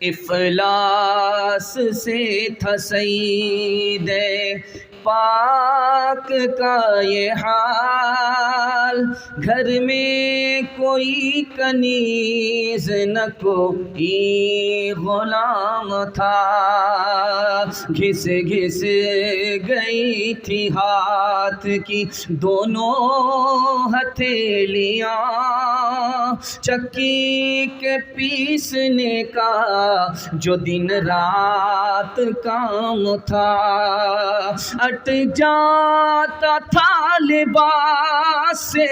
इफलास से था सईदे पाक का ये हाल, घर में कोई कनीज न कोई गुलाम था। घिस घिस गई थी हाथ की दोनों हथेलियाँ, चक्की के पीसने का जो दिन रात काम था। अट जाता था लिबास से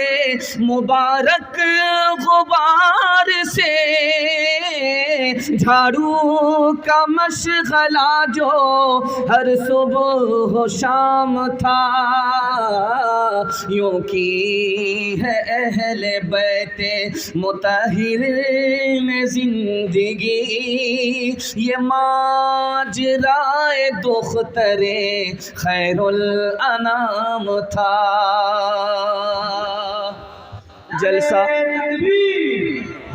मुबारक गुबार से, झाड़ू का मशगला जो हर सुबह शाम था। यूं की है अहले बैते मुताहिर में जिंदगी, ये माजराए दुख्तरे खैरुल अनाम था। जलसा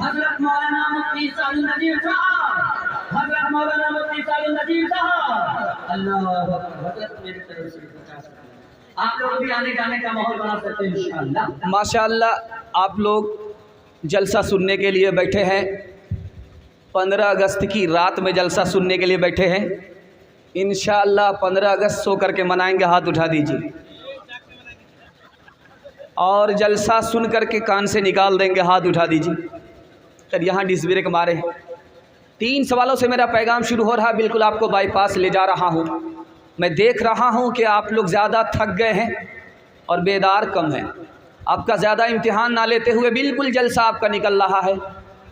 हज़रत मौलाना मुफ्ती साहिब नजीर साहब, हज़रत मौलाना मुफ्ती साहिब नजीर साहब, अल्लाह हज़रत मेरी तरफ से 50 आप लोग भी आने जाने का माहौल बना सकते हैं इंशाअल्लाह। माशाअल्लाह आप लोग जलसा सुनने के लिए बैठे हैं, 15 अगस्त की रात में जलसा सुनने के लिए बैठे हैं। इंशाअल्लाह 15 अगस्त सो करके मनाएंगे, हाथ उठा दीजिए। और जलसा सुन करके कान से निकाल देंगे, हाथ उठा दीजिए। फिर यहाँ डिस्ब्रेक मारे। 3 सवालों से मेरा पैगाम शुरू हो रहा है, बिल्कुल आपको बाईपास ले जा रहा हूँ। मैं देख रहा हूँ कि आप लोग ज़्यादा थक गए हैं और बेदार कम हैं। आपका ज़्यादा इम्तिहान ना लेते हुए बिल्कुल जलसा आपका निकल रहा है,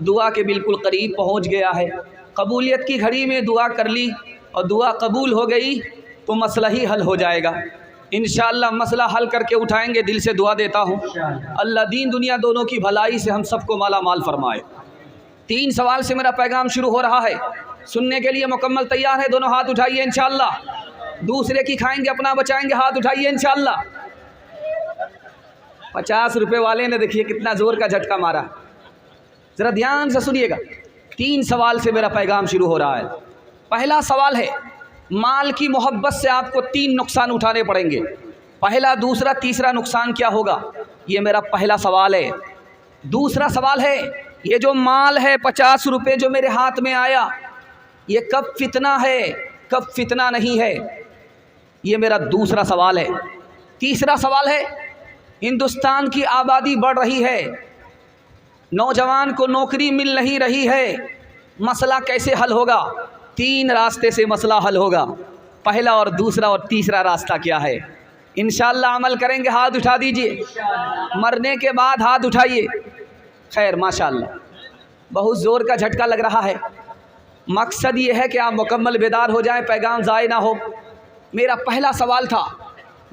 दुआ के बिल्कुल करीब पहुँच गया है। कबूलियत की घड़ी में दुआ कर ली और दुआ कबूल हो गई तो मसला ही हल हो जाएगा। इंशाअल्लाह मसला हल करके उठाएंगे। दिल से दुआ देता हूँ, अल्लाह दीन दुनिया दोनों की भलाई से हम सबको माला माल फरमाए। 3 सवाल से मेरा पैगाम शुरू हो रहा है, सुनने के लिए मुकम्मल तैयार है? दोनों हाथ उठाइए इंशाअल्लाह। दूसरे की खाएंगे अपना बचाएंगे, हाथ उठाइए इंशाअल्लाह। 50 रुपये वाले ने देखिए कितना ज़ोर का झटका मारा। ज़रा ध्यान से सुनिएगा। 3 सवाल से मेरा पैगाम शुरू हो रहा है। पहला सवाल है, माल की मोहब्बत से आपको 3 नुकसान उठाने पड़ेंगे। पहला, दूसरा, तीसरा नुकसान क्या होगा, ये मेरा पहला सवाल है। दूसरा सवाल है, ये जो माल है 50 रुपये जो मेरे हाथ में आया, ये कब फितना है कब फितना नहीं है, ये मेरा दूसरा सवाल है। तीसरा सवाल है, हिंदुस्तान की आबादी बढ़ रही है, नौजवान को नौकरी मिल नहीं रही है, मसला कैसे हल होगा? 3 रास्ते से मसला हल होगा। पहला और दूसरा और तीसरा रास्ता क्या है? इंशाअल्लाह अमल करेंगे, हाथ उठा दीजिए। मरने के बाद हाथ उठाइए। खैर माशाअल्लाह, बहुत ज़ोर का झटका लग रहा है। मकसद ये है कि आप मुकम्मल बेदार हो जाएं, पैगाम ज़ाय ना हो। मेरा पहला सवाल था,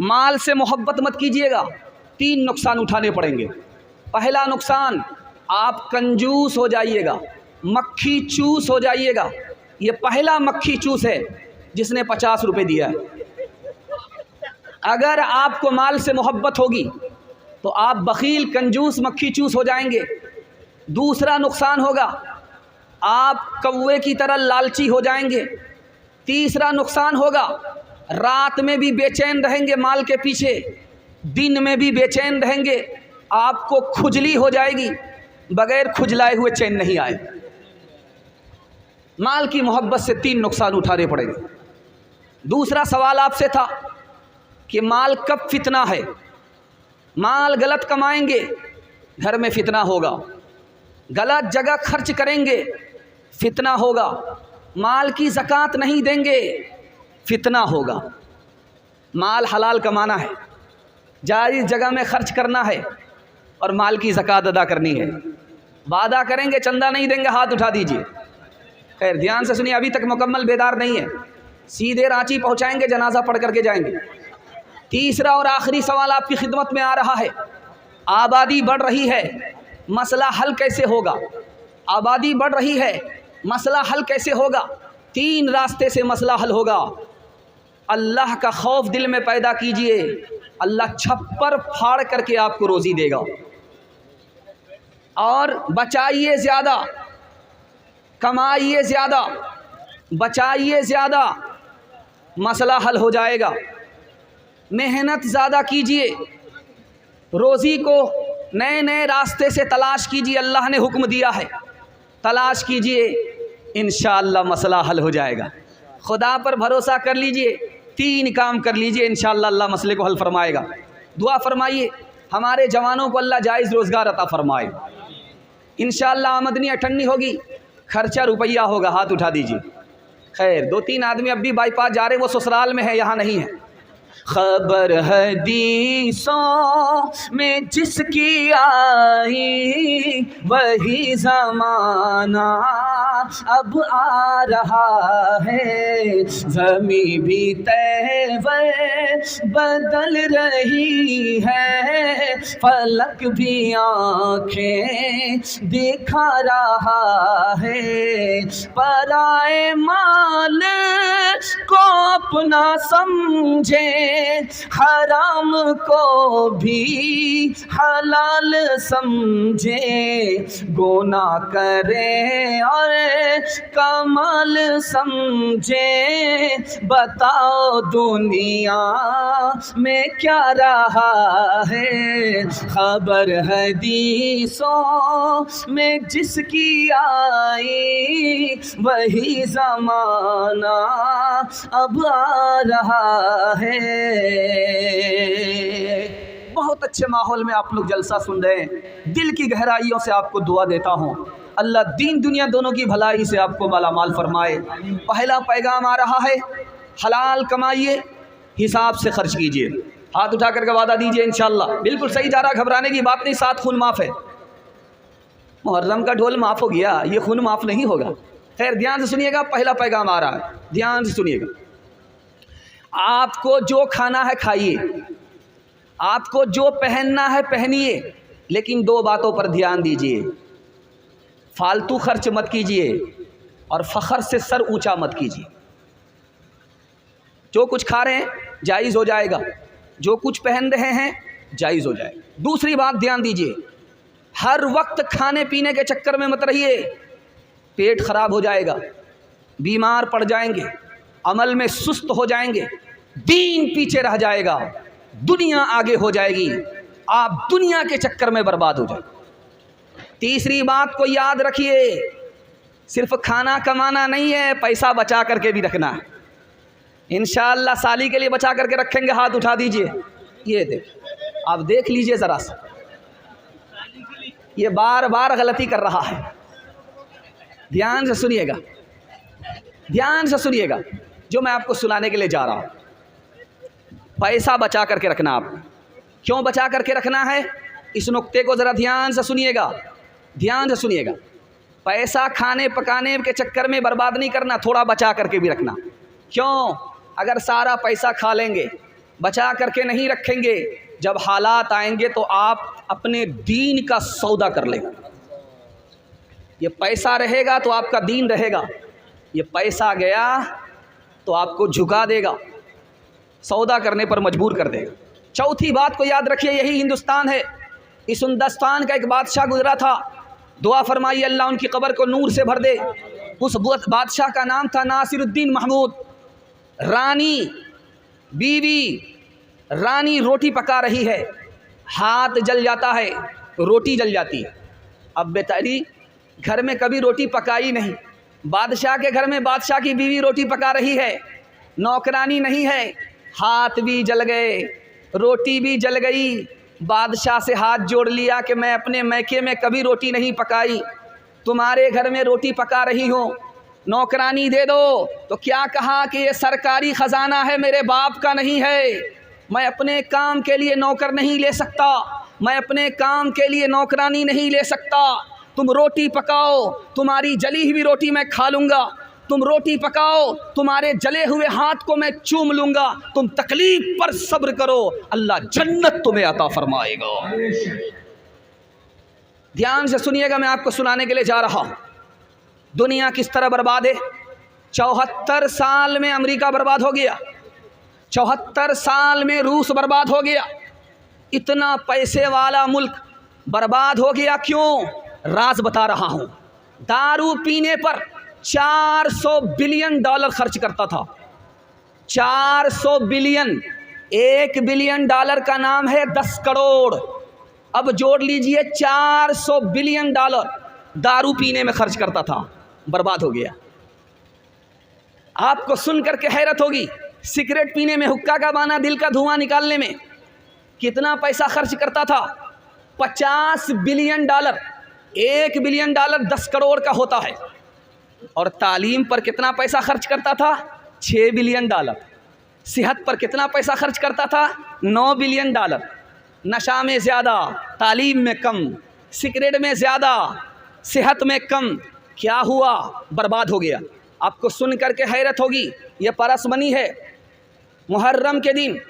माल से मोहब्बत मत कीजिएगा, 3 नुकसान उठाने पड़ेंगे। पहला नुकसान, आप कंजूस हो जाइएगा, मक्खी चूस हो जाइएगा। ये पहला मक्खी चूस है जिसने 50 रुपये दिया है। अगर आपको माल से मोहब्बत होगी तो आप बखील, कंजूस, मक्खी चूस हो जाएंगे। दूसरा नुकसान होगा, आप कौवे की तरह लालची हो जाएंगे। तीसरा नुकसान होगा, रात में भी बेचैन रहेंगे माल के पीछे, दिन में भी बेचैन रहेंगे। आपको खुजली हो जाएगी, बगैर खुजलाए हुए चैन नहीं आए। माल की मोहब्बत से 3 नुकसान उठाने पड़ेंगे। दूसरा सवाल आपसे था कि माल कब फितना है। माल गलत कमाएंगे, घर में फितना होगा। गलत जगह खर्च करेंगे, फितना होगा। माल की ज़कात नहीं देंगे, फितना होगा। माल हलाल कमाना है, जायज़ जगह में खर्च करना है और माल की ज़कात अदा करनी है। वादा करेंगे चंदा नहीं देंगे, हाथ उठा दीजिए। खैर ध्यान से सुनिए, अभी तक मुकम्मल बेदार नहीं है। सीधे रांची पहुंचाएंगे, जनाजा पढ़ करके जाएंगे। तीसरा और आखिरी सवाल आपकी खिदमत में आ रहा है, आबादी बढ़ रही है, मसला हल कैसे होगा? आबादी बढ़ रही है, मसला हल कैसे होगा? 3 रास्ते से मसला हल होगा। अल्लाह का खौफ दिल में पैदा कीजिए, अल्लाह छप्पर फाड़ करके आपको रोज़ी देगा। और बचाइए ज़्यादा, कमाइए ज़्यादा, बचाइए ज़्यादा, मसला हल हो जाएगा। मेहनत ज़्यादा कीजिए, रोज़ी को नए नए रास्ते से तलाश कीजिए, अल्लाह ने हुक्म दिया है तलाश कीजिए, इंशाअल्लाह मसला हल हो जाएगा। खुदा पर भरोसा कर लीजिए, 3 काम कर लीजिए, इंशाअल्लाह अल्लाह मसले को हल फरमाएगा। दुआ फरमाइए हमारे जवानों को अल्लाह जायज़ रोज़गार अता फरमाए, इंशाअल्लाह आमदनी अठन्नी होगी, खर्चा रुपया होगा। हाथ उठा दीजिए। खैर 2-3 आदमी अब भी बाईपास जा रहे हैं, वो ससुराल में है, यहाँ नहीं है। खबर हदीसों में जिसकी आई वही ज़माना अब आ रहा है, ज़मीं भी तैवर बदल रही है, फलक भी आँखें दिखा रहा है, पराए माल को अपना समझे, हराम को भी हलाल समझे, गुनाह करे और कमाल समझे, बताओ दुनिया में क्या रहा है। खबर हदीसों में जिसकी आई वही ज़माना अब आ रहा है। बहुत अच्छे माहौल में आप लोग जलसा सुन रहे हैं, दिल की गहराइयों से आपको दुआ देता हूँ, अल्लाह दीन दुनिया दोनों की भलाई से आपको मालामाल फरमाए। पहला पैगाम आ रहा है, हलाल कमाइए, हिसाब से खर्च कीजिए। हाथ उठा करके वादा दीजिए इंशाअल्लाह। बिल्कुल सही जा रहा, घबराने की बात नहीं, 7 खून माफ़ है। मुहर्रम का ढोल माफ़ हो गया, ये खून माफ़ नहीं होगा। खैर ध्यान से सुनिएगा, पहला पैगाम आ रहा है, ध्यान से सुनिएगा। आपको जो खाना है खाइए, आपको जो पहनना है पहनिए, लेकिन 2 बातों पर ध्यान दीजिए। फालतू खर्च मत कीजिए और फ़ख्र से सर ऊंचा मत कीजिए। जो कुछ खा रहे हैं जायज़ हो जाएगा, जो कुछ पहन रहे हैं जायज़ हो जाएगा। दूसरी बात ध्यान दीजिए, हर वक्त खाने पीने के चक्कर में मत रहिए, पेट खराब हो जाएगा, बीमार पड़ जाएंगे, अमल में सुस्त हो जाएंगे, दीन पीछे रह जाएगा, दुनिया आगे हो जाएगी, आप दुनिया के चक्कर में बर्बाद हो जाएंगे। तीसरी बात को याद रखिए, सिर्फ खाना कमाना नहीं है, पैसा बचा करके भी रखना है। इंशाअल्लाह साली के लिए बचा करके रखेंगे, हाथ उठा दीजिए। ये देख, आप देख लीजिए ज़रा सा, ये बार बार गलती कर रहा है। ध्यान से सुनिएगा, ध्यान से सुनिएगा जो मैं आपको सुनाने के लिए जा रहा हूँ। पैसा बचा करके रखना, आप क्यों बचा करके रखना है, इस नुक्ते को ज़रा ध्यान से सुनिएगा, ध्यान से सुनिएगा। पैसा खाने पकाने के चक्कर में बर्बाद नहीं करना, थोड़ा बचा करके भी रखना। क्यों? अगर सारा पैसा खा लेंगे, बचा करके नहीं रखेंगे, जब हालात आएंगे तो आप अपने दीन का सौदा कर लेंगे। ये पैसा रहेगा तो आपका दीन रहेगा, ये पैसा गया तो आपको झुका देगा, सौदा करने पर मजबूर कर देगा। चौथी बात को याद रखिए, यही हिंदुस्तान है। इस हिंदुस्तान का एक बादशाह गुजरा था, दुआ फरमाइए अल्लाह उनकी कब्र को नूर से भर दे। उस बादशाह का नाम था नासिरुद्दीन महमूद। रानी बीवी, रानी रोटी पका रही है, हाथ जल जाता है, रोटी जल जाती है। अब बेचारी घर में कभी रोटी पकाई नहीं, बादशाह के घर में बादशाह की बीवी रोटी पका रही है, नौकरानी नहीं है, हाथ भी जल गए, रोटी भी जल गई। बादशाह से हाथ जोड़ लिया कि मैं अपने मैके में कभी रोटी नहीं पकाई, तुम्हारे घर में रोटी पका रही हूँ, नौकरानी दे दो। तो क्या कहा कि ये सरकारी ख़जाना है, मेरे बाप का नहीं है, मैं अपने काम के लिए नौकर नहीं ले सकता, मैं अपने काम के लिए नौकरानी नहीं ले सकता। तुम रोटी पकाओ, तुम्हारी जली हुई रोटी मैं खा लूँगा, तुम रोटी पकाओ, तुम्हारे जले हुए हाथ को मैं चूम लूँगा, तुम तकलीफ पर सब्र करो, अल्लाह जन्नत तुम्हें अता फरमाएगा। ध्यान से सुनिएगा, मैं आपको सुनाने के लिए जा रहा हूँ। दुनिया किस तरह बर्बाद है। 74 साल में अमेरिका बर्बाद हो गया, 74 साल में रूस बर्बाद हो गया, इतना पैसे वाला मुल्क बर्बाद हो गया। क्यों? राज बता रहा हूँ। दारू पीने पर 400 बिलियन डॉलर खर्च करता था। 400 बिलियन, 1 बिलियन डॉलर का नाम है 10 करोड़। अब जोड़ लीजिए 400 बिलियन डॉलर दारू पीने में खर्च करता था, बर्बाद हो गया। आपको सुन करके हैरत होगी, सिगरेट पीने में, हुक्का का बाना, दिल का धुआं निकालने में कितना पैसा खर्च करता था? 50 billion dollar. 1 billion dollar 10 crore का होता है। और तालीम पर कितना पैसा खर्च करता था? 6 बिलियन डॉलर। सेहत पर कितना पैसा खर्च करता था? 9 बिलियन डॉलर। नशा में ज़्यादा, तालीम में कम, सिगरेट में ज़्यादा, सेहत में कम। क्या हुआ? बर्बाद हो गया। आपको सुन करके हैरत होगी, ये परस बनी है। मुहर्रम के दिन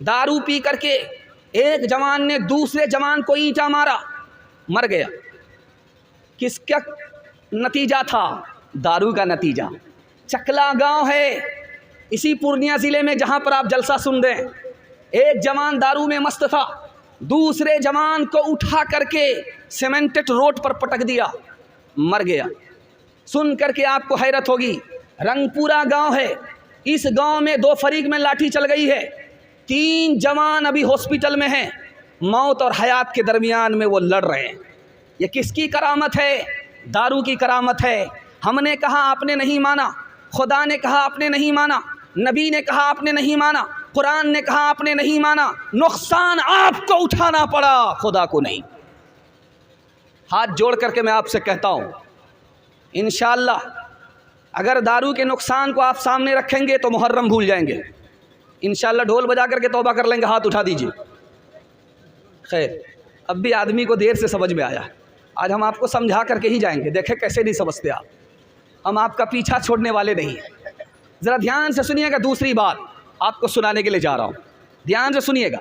दारू पी करके एक जवान ने दूसरे जवान को ईंटा मारा, मर गया। किसका नतीजा था? दारू का नतीजा। चकला गांव है इसी पूर्णिया ज़िले में, जहां पर आप जलसा सुन रहे हैं। एक जवान दारू में मस्त था, दूसरे जवान को उठा करके सीमेंटेड रोड पर पटक दिया, मर गया। सुन करके आपको हैरत होगी, रंगपुरा गांव है, इस गांव में 2 फरीक में लाठी चल गई है। 3 जवान अभी हॉस्पिटल में हैं, मौत और हयात के दरमियान में वो लड़ रहे हैं। ये किसकी करामत है? दारू की करामत है। हमने कहा आपने नहीं माना, खुदा ने कहा आपने नहीं माना, नबी ने कहा आपने नहीं माना, कुरान ने कहा आपने नहीं माना। नुकसान आपको उठाना पड़ा, खुदा को नहीं। हाथ जोड़ करके मैं आपसे कहता हूँ, इंशाअल्लाह अगर दारू के नुकसान को आप सामने रखेंगे तो मुहर्रम भूल जाएंगे। इंशाअल्लाह ढोल बजा करके तौबा कर लेंगे। हाथ उठा दीजिए। खैर, अब भी आदमी को देर से समझ में आया। आज हम आपको समझा करके ही जाएंगे, देखें कैसे नहीं समझते आप। हम आपका पीछा छोड़ने वाले नहीं हैं। ज़रा ध्यान से सुनिएगा, दूसरी बात आपको सुनाने के लिए जा रहा हूँ, ध्यान से सुनिएगा।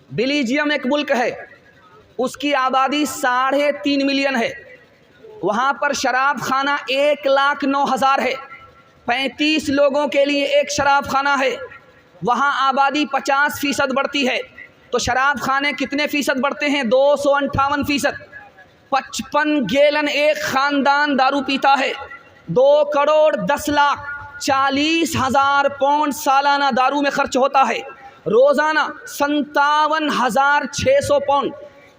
बेल्जियम एक मुल्क है, उसकी आबादी 3.5 मिलियन है। वहाँ पर शराब खाना 1,09,000 है। 35 लोगों के लिए एक शराब खाना है। वहाँ आबादी 50% बढ़ती है तो शराब खाने कितने फ़ीसद बढ़ते हैं? 258%। 55 गैलन एक ख़ानदान दारू पीता है। 2,10,40,000 पाउंड सालाना दारू में खर्च होता है। रोज़ाना 57,600 पाउंड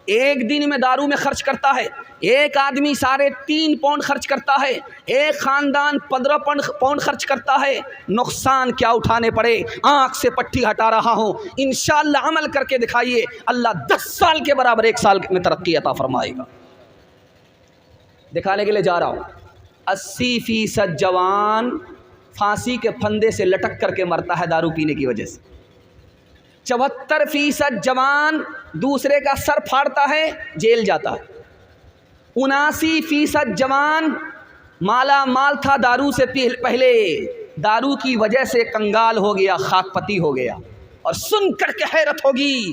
एक दिन में दारू में खर्च करता है। एक आदमी 3.5 पाउंड खर्च करता है, एक ख़ानदान 15 पाउंड खर्च करता है। नुकसान क्या उठाने पड़े? आँख से पट्टी हटा रहा हूँ, इंशाअल्लाह अमल करके दिखाइए, अल्लाह 10 साल के बराबर 1 साल में तरक्की अता फरमाएगा। दिखाने के लिए जा रहा हूँ। 80% जवान फांसी के फंदे से लटक करके मरता है दारू पीने की वजह से। 74% जवान दूसरे का सर फाड़ता है, जेल जाता है। 79% जवान माला माल था दारू से पहले, दारू की वजह से कंगाल हो गया, खाकपती हो गया। और सुन करके हैरत होगी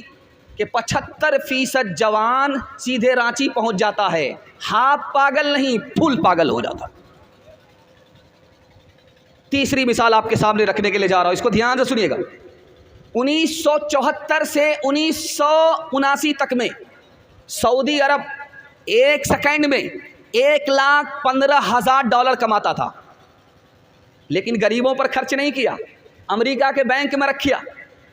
कि 75% जवान सीधे रांची पहुंच जाता है। हाफ पागल नहीं, फुल पागल हो जाता। तीसरी मिसाल आपके सामने रखने के लिए जा रहा हूं, इसको ध्यान से सुनिएगा। 1974 से 1979 तक में सऊदी अरब एक सेकंड में $1,15,000 कमाता था, लेकिन गरीबों पर खर्च नहीं किया। अमेरिका के बैंक में रखिया,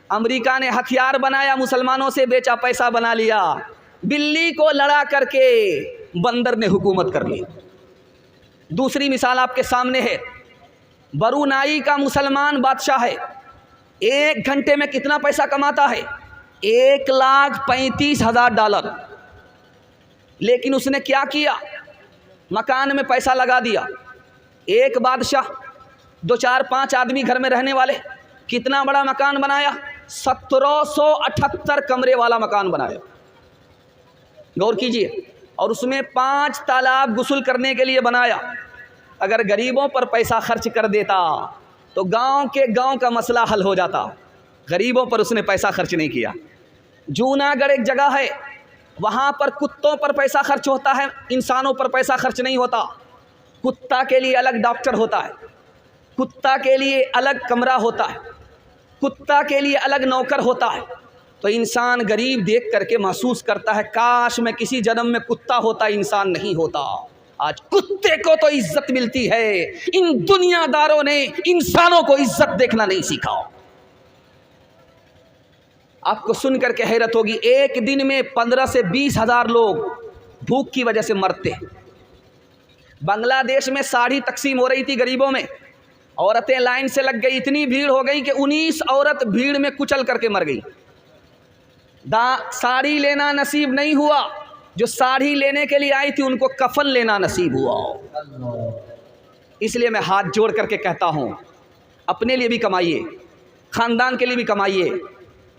अमेरिका ने हथियार बनाया, मुसलमानों से बेचा, पैसा बना लिया। बिल्ली को लड़ा करके बंदर ने हुकूमत कर ली। दूसरी मिसाल आपके सामने है, ब्रुनाई का मुसलमान बादशाह है। 1 घंटे में कितना पैसा कमाता है? $1,35,000। लेकिन उसने क्या किया? मकान में पैसा लगा दिया। एक बादशाह, 2, 4, 5 आदमी घर में रहने वाले, कितना बड़ा मकान बनाया? 1778 कमरे वाला मकान बनाया। गौर कीजिए। और उसमें 5 तालाब गुस्ल करने के लिए बनाया। अगर गरीबों पर पैसा खर्च कर देता तो गांव का मसला हल हो जाता। गरीबों पर उसने पैसा खर्च नहीं किया। जूनागढ़ एक जगह है, वहाँ पर कुत्तों पर पैसा खर्च होता है, इंसानों पर पैसा खर्च नहीं होता। कुत्ता के लिए अलग डॉक्टर होता है, कुत्ता के लिए अलग कमरा होता है, कुत्ता के लिए अलग नौकर होता है। तो इंसान गरीब देख करके महसूस करता है, काश मैं किसी जन्म में कुत्ता होता, इंसान नहीं होता। आज कुत्ते को तो इज्जत मिलती है, इन दुनियादारों ने इंसानों को इज्जत देखना नहीं सीखा। आपको सुनकर के हैरत होगी, एक दिन में 15 से 20 हज़ार लोग भूख की वजह से मरते। बांग्लादेश में साड़ी तकसीम हो रही थी गरीबों में, औरतें लाइन से लग गई, इतनी भीड़ हो गई कि 19 औरत भीड़ में कुचल करके मर गई। साड़ी लेना नसीब नहीं हुआ, जो साड़ी लेने के लिए आई थी उनको कफन लेना नसीब हुआ। इसलिए मैं हाथ जोड़ करके कहता हूँ, अपने लिए भी कमाइए, ख़ानदान के लिए भी कमाइए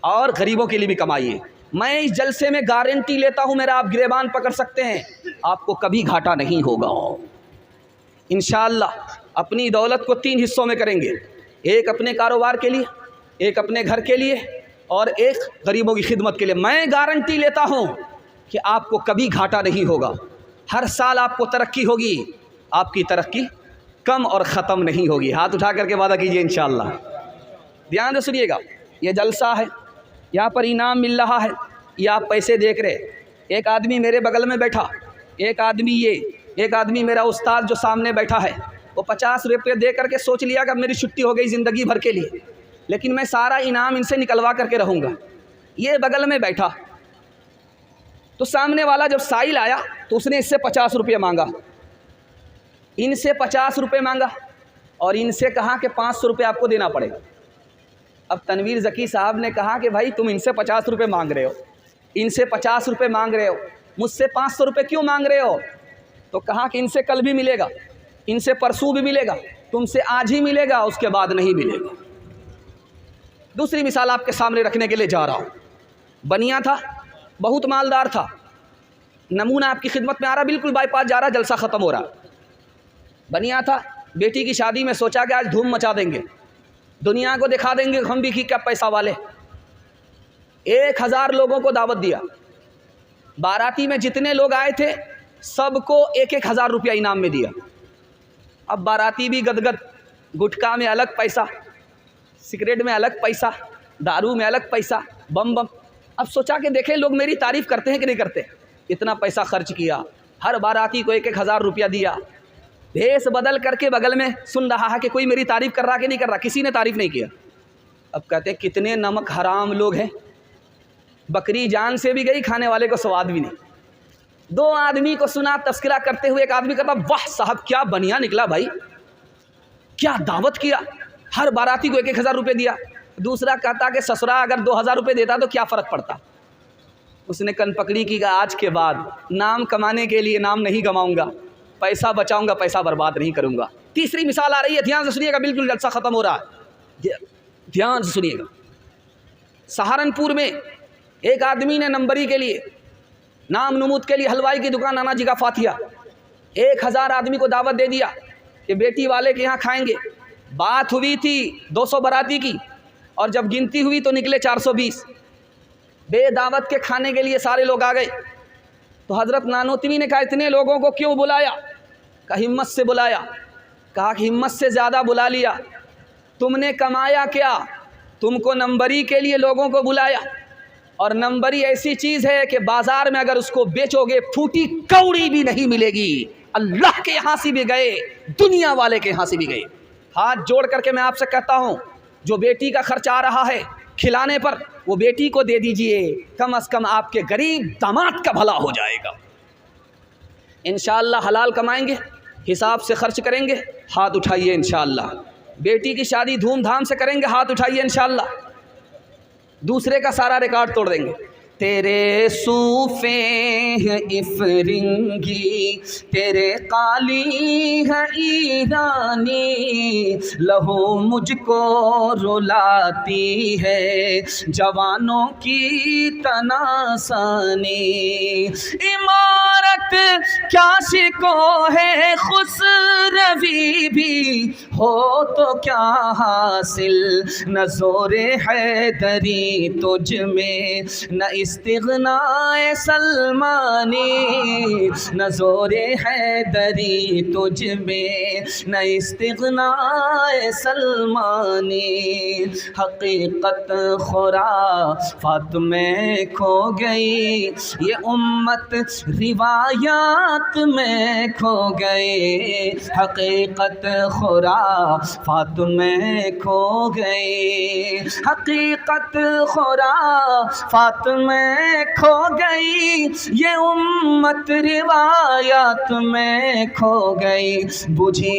और गरीबों के लिए भी कमाइए। मैं इस जलसे में गारंटी लेता हूँ, मेरा आप गिरेबान पकड़ सकते हैं, आपको कभी घाटा नहीं होगा। इंशाअल्लाह अपनी दौलत को 3 हिस्सों में करेंगे, एक अपने कारोबार के लिए, एक अपने घर के लिए और एक गरीबों की खिदमत के लिए। मैं गारंटी लेता हूँ कि आपको कभी घाटा नहीं होगा, हर साल आपको तरक्की होगी, आपकी तरक्की कम और ख़त्म नहीं होगी। हाथ उठा करके वादा कीजिए इंशाअल्लाह। ध्यान से सुनिएगा, ये जलसा है, यहाँ पर इनाम मिल रहा है, ये आप पैसे देख रहे। एक आदमी मेरे बगल में बैठा, एक आदमी मेरा उस्ताद जो सामने बैठा है, वो 50 रुपये दे करके सोच लिया कि मेरी छुट्टी हो गई ज़िंदगी भर के लिए, लेकिन मैं सारा इनाम इनसे निकलवा करके रहूँगा। ये बगल में बैठा, तो सामने वाला जब साइल आया तो उसने इससे 50 रुपये मांगा, इनसे 50 रुपये मांगा और इनसे कहा कि 500 रुपये आपको देना पड़ेगा। अब तनवीर ज़की साहब ने कहा कि भाई तुम इनसे 50 रुपये मांग रहे हो, इनसे 50 रुपये मांग रहे हो, मुझसे 500 रुपये क्यों मांग रहे हो? तो कहा कि इनसे कल भी मिलेगा, इनसे परसों भी मिलेगा, तुमसे आज ही मिलेगा, उसके बाद नहीं मिलेगा। दूसरी मिसाल आपके सामने रखने के लिए जा रहा हूँ। बनिया था, बहुत मालदार था, नमूना आपकी खिदमत में आ रहा, बिल्कुल बाईपास जा रहा, जलसा ख़त्म हो रहा। बनिया था, बेटी की शादी में सोचा कि आज धूम मचा देंगे, दुनिया को दिखा देंगे हम भी कि क्या पैसा वाले। 1000 लोगों को दावत दिया, बाराती में जितने लोग आए थे सबको 1-1 हज़ार रुपया इनाम में दिया। अब बाराती भी गदगद, गुटखा में अलग पैसा, सिगरेट में अलग पैसा, दारू में अलग पैसा, बम बम। अब सोचा कि देखें लोग मेरी तारीफ़ करते हैं कि नहीं करते। इतना पैसा खर्च किया, हर बाराती को 1-1 हज़ार रुपया दिया, भेष बदल करके बगल में सुन रहा है कि कोई मेरी तारीफ़ कर रहा कि नहीं कर रहा, किसी ने तारीफ़ नहीं किया। अब कहते हैं कितने नमक हराम लोग हैं, बकरी जान से भी गई, खाने वाले को स्वाद भी नहीं। 2 आदमी को सुना तस्करा करते हुए, एक आदमी कहता वाह साहब क्या बढ़िया निकला भाई, क्या दावत किया, हर बाराती को 1-1 हज़ार रुपये दिया। दूसरा कहता कि ससुरा अगर 2000 रुपये देता तो क्या फ़र्क पड़ता। उसने कन पकड़ी की, आज के बाद नाम कमाने के लिए नाम नहीं गंवाऊंगा, पैसा बचाऊंगा, पैसा बर्बाद नहीं करूंगा। तीसरी मिसाल आ रही है, ध्यान से सुनिएगा, बिल्कुल जलसा ख़त्म हो रहा है, ध्यान से सुनिएगा। सहारनपुर में एक आदमी ने नंबरी के लिए, नाम नमूद के लिए हलवाई की दुकान नाना जी का फातिया, 1000 आदमी को दावत दे दिया कि बेटी वाले के यहाँ खाएंगे। बात हुई थी 200 बाराती की और जब गिनती हुई तो निकले 420। बेदावत के खाने के लिए सारे लोग आ गए। तो हज़रत नानोतवी ने कहा इतने लोगों को क्यों बुलाया? कहा हिम्मत से बुलाया। कहा कि हिम्मत से ज़्यादा बुला लिया, तुमने कमाया क्या? तुमको नंबरी के लिए लोगों को बुलाया, और नंबरी ऐसी चीज़ है कि बाज़ार में अगर उसको बेचोगे फूटी कौड़ी भी नहीं मिलेगी। अल्लाह के यहाँ से भी गए, दुनिया वाले के यहाँ से भी गए। हाथ जोड़ करके मैं आपसे कहता हूँ, जो बेटी का खर्च आ रहा है खिलाने पर, वो बेटी को दे दीजिए, कम से कम आपके गरीब दामाद का भला हो जाएगा। इंशाअल्लाह हलाल कमाएंगे, हिसाब से खर्च करेंगे, हाथ उठाइए इंशाअल्लाह। बेटी की शादी धूमधाम से करेंगे, हाथ उठाइए इंशाअल्लाह। दूसरे का सारा रिकॉर्ड तोड़ देंगे। तेरे सूफे हैं इफरिंगी, तेरे काली है ईरानी, लहू मुझको रुलाती है जवानों की तनासानी। इमारत क्या शिको है खुसरवी भी, हो तो क्या हासिल न ज़ोरे हैदरी तुझ में, न इस्तिग़नाए सलमानी, न ज़ोरे हैदरी तुझ में, न इस्तिग़नाए सलमानी। हकीकत खुराफात में खो गई, ये उम्मत रिवायात में खो गई। हकीकत खुराफात में खो गई, हकीकत खुराफात में खो गई, ये उम्मत रिवायात में खो गई। बुझी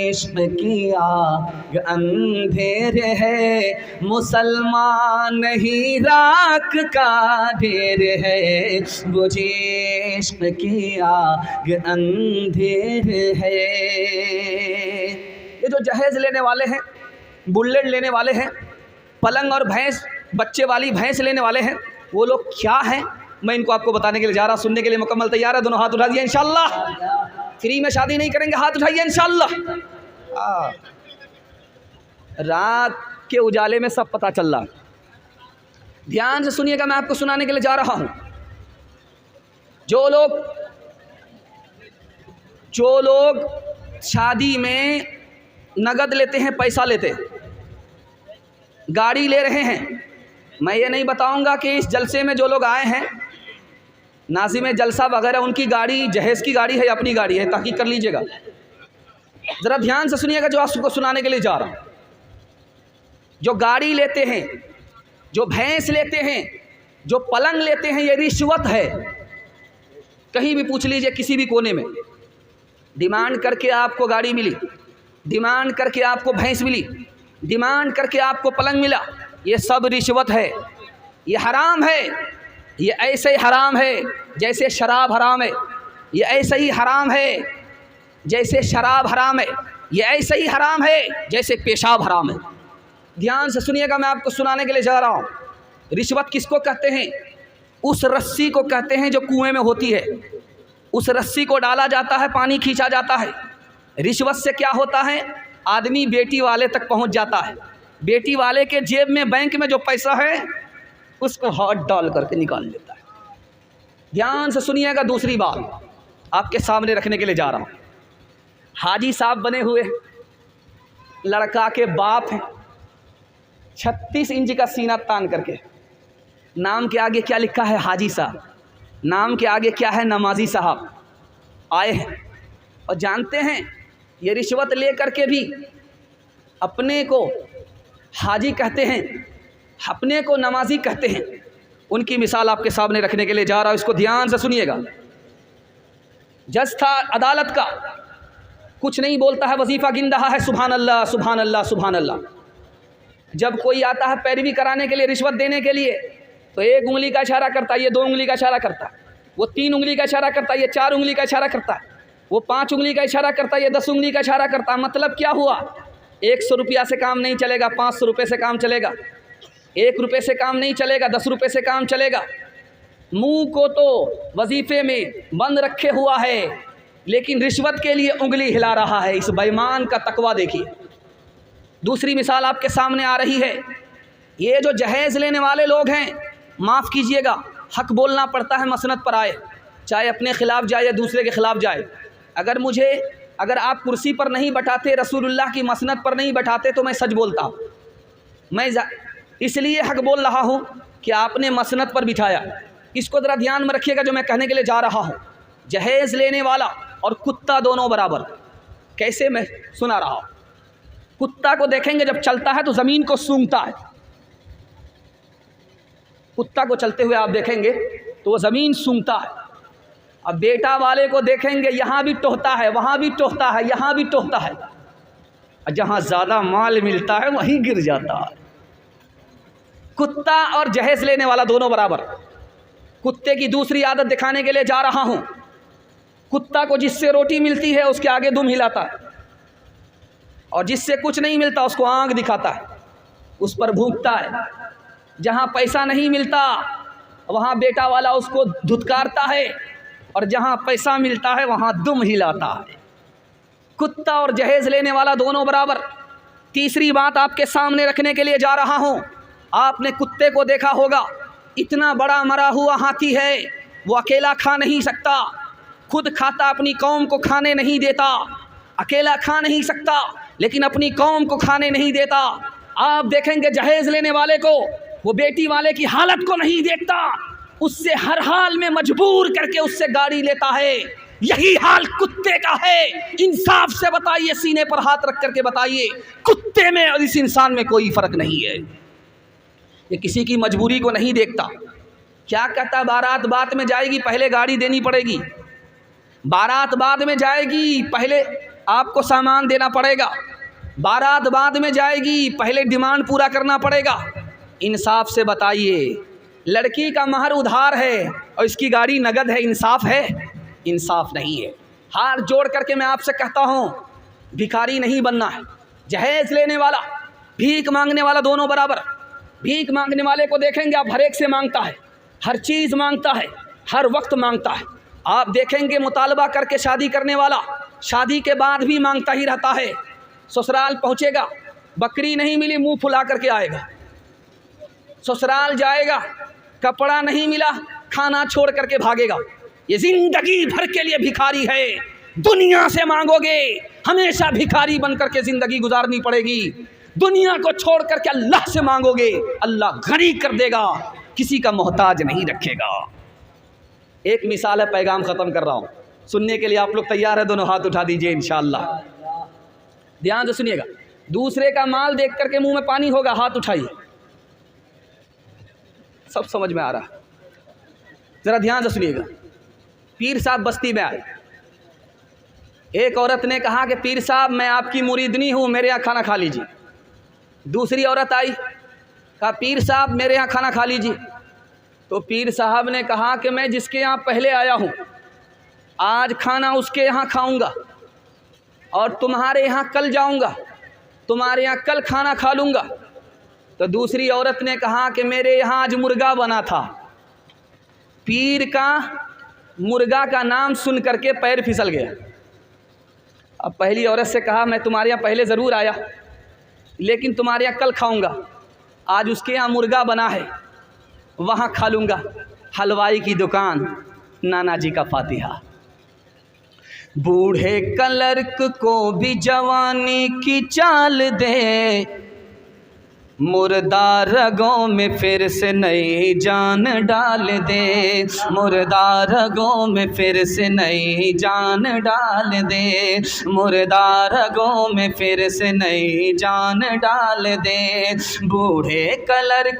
इश्क की आग अंधेर है, मुसलमान नहीं राख का ढेर है। बुझी इश्क की आग अंधेर है। ये जो जहेज़ लेने वाले हैं, बुलेट लेने वाले हैं, पलंग और भैंस, बच्चे वाली भैंस लेने वाले हैं, वो लोग क्या हैं मैं इनको आपको बताने के लिए जा रहा। सुनने के लिए मुकम्मल तैयार है? दोनों हाथ उठा दिए इंशाअल्लाह। फ्री में शादी नहीं करेंगे, हाथ उठाइए इंशाअल्लाह। रात के उजाले में सब पता चल रहा। ध्यान से सुनिएगा, मैं आपको सुनाने के लिए जा रहा हूँ। जो लोग शादी में नगद लेते हैं, पैसा लेते हैं, गाड़ी ले रहे हैं, मैं ये नहीं बताऊंगा कि इस जलसे में जो लोग आए हैं नाज़िम जलसा वगैरह, उनकी गाड़ी जहेज़ की गाड़ी है या अपनी गाड़ी है, ताक़ीद कर लीजिएगा। ज़रा ध्यान से सुनिएगा जो आपको सुनाने के लिए जा रहा हूँ। जो गाड़ी लेते हैं, जो भैंस लेते हैं, जो पलंग लेते हैं, ये रिश्वत है। कहीं भी पूछ लीजिए, किसी भी कोने में डिमांड करके आपको गाड़ी मिली, डिमांड करके आपको भैंस मिली, डिमांड करके आपको पलंग मिला, ये सब रिश्वत है। ये हराम है। ये ऐसे ही हराम है जैसे शराब हराम है। ये ऐसे ही हराम है जैसे शराब हराम है। ये ऐसे ही हराम है जैसे पेशाब हराम है। ध्यान से सुनिएगा, मैं आपको सुनाने के लिए जा रहा हूँ। रिश्वत किसको कहते हैं? उस रस्सी को कहते हैं जो कुएं में होती है। उस रस्सी को डाला जाता है, पानी खींचा जाता है। रिश्वत से क्या होता है? आदमी बेटी वाले तक पहुँच जाता है। बेटी वाले के जेब में, बैंक में जो पैसा है उसको हाथ डाल करके निकाल लेता है। ध्यान से सुनिएगा, दूसरी बात आपके सामने रखने के लिए जा रहा हूँ। हाजी साहब बने हुए, लड़का के बाप हैं, 36 इंच का सीना तान करके, नाम के आगे क्या लिखा है? हाजी साहब। नाम के आगे क्या है? नमाजी साहब। आए हैं और जानते हैं ये रिश्वत ले करके भी अपने को हाजी कहते हैं, अपने को नमाजी कहते हैं। उनकी मिसाल आपके सामने रखने के लिए जा रहा हूँ, इसको ध्यान से सुनिएगा। जज था अदालत का, कुछ नहीं बोलता है, वजीफ़ा गिन रहा है, सुभान अल्लाह सुभान अल्लाह सुभान अल्लाह। जब कोई आता है पैरवी कराने के लिए, रिश्वत देने के लिए, तो 1 उंगली का इशारा करता है, ये 2 उंगली का इशारा करता है, वो 3 उंगली का इशारा करता है, ये 4 उंगली का इशारा करता है, वो 5 उंगली का इशारा करता है, ये 10 उंगली का इशारा करता है। मतलब क्या हुआ? 100 रुपया से काम नहीं चलेगा, 500 रुपये से काम चलेगा, 1 रुपये से काम नहीं चलेगा, 10 रुपये से काम चलेगा। मुंह को तो वजीफे में बंद रखे हुआ है, लेकिन रिश्वत के लिए उंगली हिला रहा है। इस बेईमान का तकवा देखिए। दूसरी मिसाल आपके सामने आ रही है। ये जो जहेज़ लेने वाले लोग हैं, माफ़ कीजिएगा, हक बोलना पड़ता है, मसनद पर आए, चाहे अपने ख़िलाफ़ जाए या दूसरे के ख़िलाफ़ जाए। अगर आप कुर्सी पर नहीं बैठाते, रसूलुल्लाह की मसनद पर नहीं बैठाते, तो मैं सच बोलता हूँ। मैं इसलिए हक बोल रहा हूँ कि आपने मसनद पर बिठाया। इसको ज़रा ध्यान में रखिएगा जो मैं कहने के लिए जा रहा हूँ। जहेज़ लेने वाला और कुत्ता दोनों बराबर। कैसे? मैं सुना रहा हूँ। कुत्ता को देखेंगे जब चलता है तो ज़मीन को सूंघता है। कुत्ता को चलते हुए आप देखेंगे तो वो ज़मीन सूंघता है। अब बेटा वाले को देखेंगे, यहाँ भी टोहता है, वहाँ भी टोहता है, यहाँ भी टोहता है, और जहाँ ज़्यादा माल मिलता है वहीं गिर जाता है। कुत्ता और जहेज़ लेने वाला दोनों बराबर। कुत्ते की दूसरी आदत दिखाने के लिए जा रहा हूँ। कुत्ता को जिससे रोटी मिलती है उसके आगे दुम हिलाता है, और जिससे कुछ नहीं मिलता उसको आंख दिखाता है, उस पर भूखता है। जहाँ पैसा नहीं मिलता वहाँ बेटा वाला उसको धुतकारता है, और जहाँ पैसा मिलता है वहाँ दुम हिलाता है। कुत्ता और जहेज़ लेने वाला दोनों बराबर। तीसरी बात आपके सामने रखने के लिए जा रहा हूँ। आपने कुत्ते को देखा होगा, इतना बड़ा मरा हुआ हाथी है, वो अकेला खा नहीं सकता, खुद खाता, अपनी कौम को खाने नहीं देता। अकेला खा नहीं सकता, लेकिन अपनी कौम को खाने नहीं देता। आप देखेंगे जहेज लेने वाले को, वो बेटी वाले की हालत को नहीं देखता, उससे हर हाल में मजबूर करके उससे गाड़ी लेता है। यही हाल कुत्ते का है। इंसाफ से बताइए, सीने पर हाथ रख करके बताइए, कुत्ते में और इस इंसान में कोई फर्क नहीं है। ये किसी की मजबूरी को नहीं देखता। क्या कहता, बारात बाद में जाएगी, पहले गाड़ी देनी पड़ेगी। बारात बाद में जाएगी, पहले आपको सामान देना पड़ेगा। बारात बाद में जाएगी, पहले डिमांड पूरा करना पड़ेगा। इंसाफ से बताइए, लड़की का महर उधार है और इसकी गाड़ी नगद है, इंसाफ है? इंसाफ नहीं है। हाथ जोड़ करके मैं आपसे कहता हूँ, भिखारी नहीं बनना है। जहेज लेने वाला, भीख मांगने वाला, दोनों बराबर। भीख मांगने वाले को देखेंगे आप, हर एक से मांगता है, हर चीज़ मांगता है, हर वक्त मांगता है। आप देखेंगे मुतालबा करके शादी करने वाला, शादी के बाद भी मांगता ही रहता है। ससुराल पहुँचेगा, बकरी नहीं मिली, मुंह फुला करके आएगा। ससुराल जाएगा, कपड़ा नहीं मिला, खाना छोड़ करके भागेगा। ये जिंदगी भर के लिए भिखारी है। दुनिया से मांगोगे, हमेशा भिखारी बन करके जिंदगी गुजारनी पड़ेगी। दुनिया को छोड़ करके अल्लाह से मांगोगे, अल्लाह गनी कर देगा, किसी का मोहताज नहीं रखेगा। एक मिसाल है, पैगाम ख़त्म कर रहा हूँ, सुनने के लिए आप लोग तैयार है? दोनों हाथ उठा दीजिए इंशाअल्लाह, ध्यान से सुनिएगा। दूसरे का माल देख करके मुंह में पानी होगा, हाथ उठाइए। सब समझ में आ रहा है? ज़रा ध्यान से सुनिएगा। पीर साहब बस्ती में आए। एक औरत ने कहा कि पीर साहब मैं आपकी मुरीदनी हूँ, मेरे यहाँ खाना खा लीजिए। दूसरी औरत आई, कहा पीर साहब मेरे यहाँ खाना खा लीजिए। तो पीर साहब ने कहा कि मैं जिसके यहाँ पहले आया हूँ, आज खाना उसके यहाँ खाऊंगा और तुम्हारे यहाँ कल जाऊंगा, तुम्हारे यहाँ कल खाना खा लूँगा। तो दूसरी औरत ने कहा कि मेरे यहाँ आज मुर्गा बना था। पीर का मुर्गा का नाम सुन करके पैर फिसल गया। अब पहली औरत से कहा मैं तुम्हारे यहाँ पहले ज़रूर आया, लेकिन तुम्हारे यहाँ कल खाऊंगा, आज उसके यहाँ मुर्गा बना है, वहाँ खा लूँगा। हलवाई की दुकान, नाना जी का फातिहा। बूढ़े क्लर्क को भी जवानी की चाल दे, मुर्दा रगों में फिर से नई जान डाल दे, मुर्दा रगों में फिर से नई जान डाल दे, मुर्दा रगों में फिर से नई जान डाल दे। बूढ़े कलर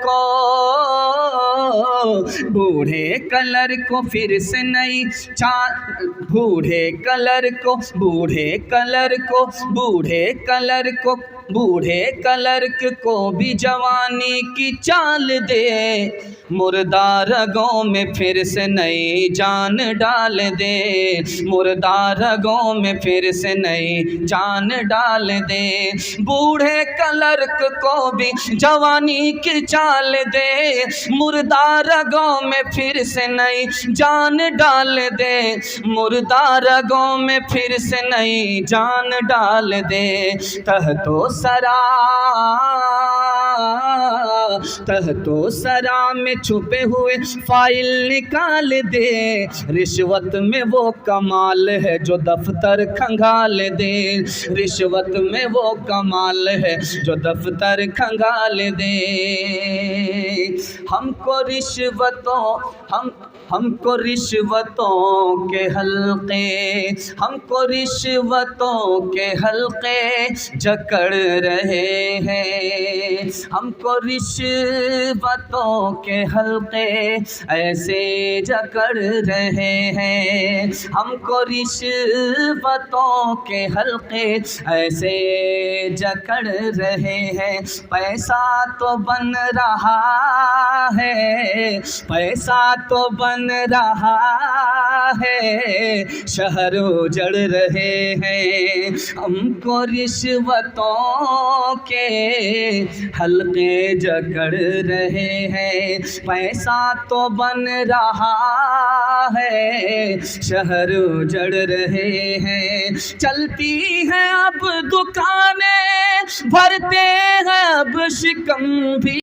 को फिर से नई बूढ़े कलर्क को भी जवानी की चाल दे, मुर्दा रगों में फिर से नई जान डाल दे, मुर्दा रगों में फिर से नई जान डाल दे। बूढ़े कलर्क को भी जवानी की चाल दे, मुर्दा रगों में फिर से नई जान डाल दे, मुर्दा रगों में फिर से नई जान डाल दे। तहतो सरा में छुपे हुए फाइल निकाल दे, रिश्वत में वो कमाल है जो दफ्तर खंगाल दे, रिश्वत में वो कमाल है जो दफ्तर खंगाल दे। हमको रिश्वतों के हल्के, हमको रिश्वतों के हल्के जकड़ रहे हैं, हमको रिश्वतों के हल्के ऐसे जकड़ रहे हैं, हमको रिश्वतों के हल्के ऐसे जकड़ रहे हैं। पैसा तो बन रहा है, पैसा तो बन रहा है, शहर उजड़ रहे हैं, हमको रिश्वतों के हल्के जकड़ रहे हैं। पैसा तो बन रहा है, शहर उजड़ रहे हैं। चलती हैं अब दुकानें, भरते हैं अब शिकम भी।